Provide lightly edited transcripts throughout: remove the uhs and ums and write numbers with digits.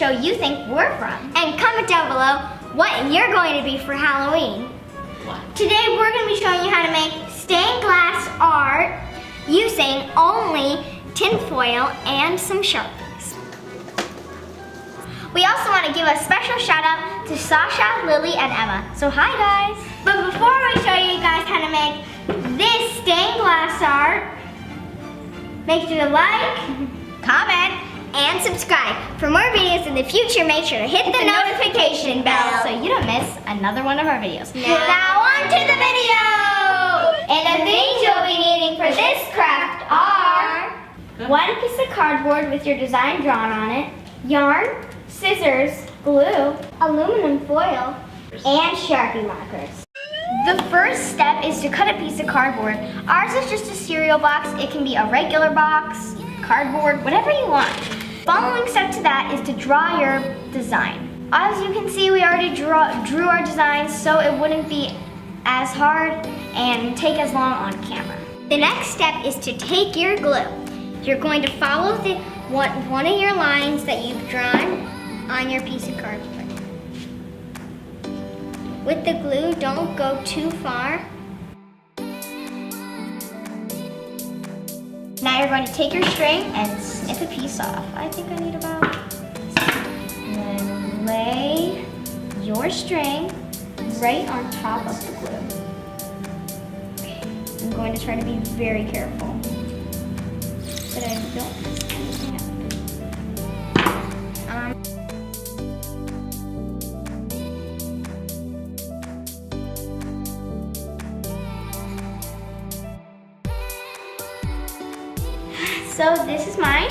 show you think we're from. And comment down below what you're going to be for Halloween. Today we're going to be showing you how to make stained glass art using only tin foil and some Sharpies. We also want to give a special shout out to Sasha, Lily, and Emma. So hi guys! But before we show you guys how to make this stained glass art, make sure to like, comment, and subscribe. For more videos in the future, make sure to hit the notification bell so you don't miss another one of our videos. Now on to the video! And the things you'll be needing for this craft are one piece of cardboard with your design drawn on it, yarn, scissors, glue, aluminum foil, and Sharpie markers. The first step is to cut a piece of cardboard. Ours is just a cereal box. It can be a regular box, cardboard, whatever you want. Following step to that is to draw your design. As you can see, we already drew our designs, so it wouldn't be as hard and take as long on camera. The next step is to take your glue. You're going to follow one of your lines that you've drawn on your piece of cardboard. With the glue, don't go too far. Now you're going to take your string and snip a piece off. I think I need about this. And then lay your string right on top of the glue. Okay. I'm going to try to be very careful that I don't mess anything up. So this is mine.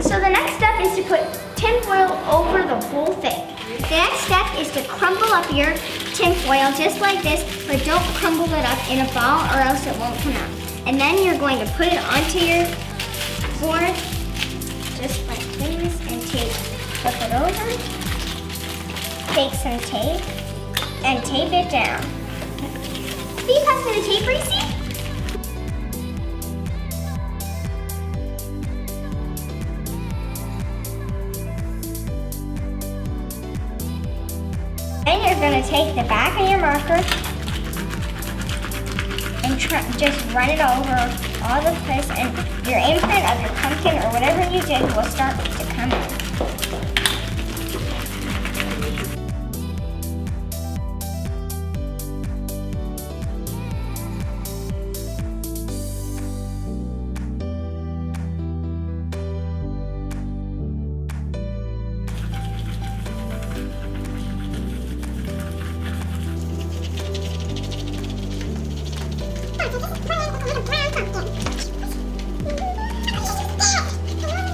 So the next step is to put tin foil over the whole thing. The next step is to crumple up your tin foil just like this, but don't crumble it up in a ball or else it won't come out. And then you're going to put it onto your board just like this and flip it over. Take some tape and tape it down. Can you pass me the tape, Reese? Then you're going to take the back of your marker and just run it over all the place, and your imprint of your pumpkin or whatever you did will start to come in.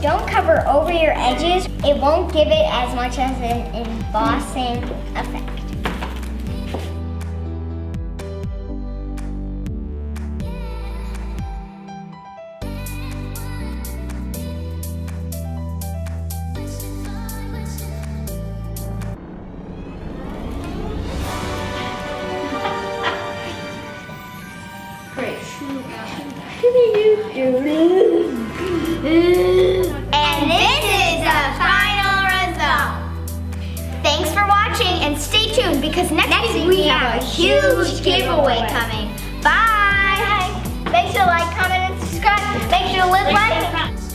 Don't cover over your edges. It won't give it as much as an embossing effect. And this is the final result. Thanks for watching and stay tuned because next week we have a huge giveaway coming. Bye! Make sure to like, comment, and subscribe. Make sure to live life.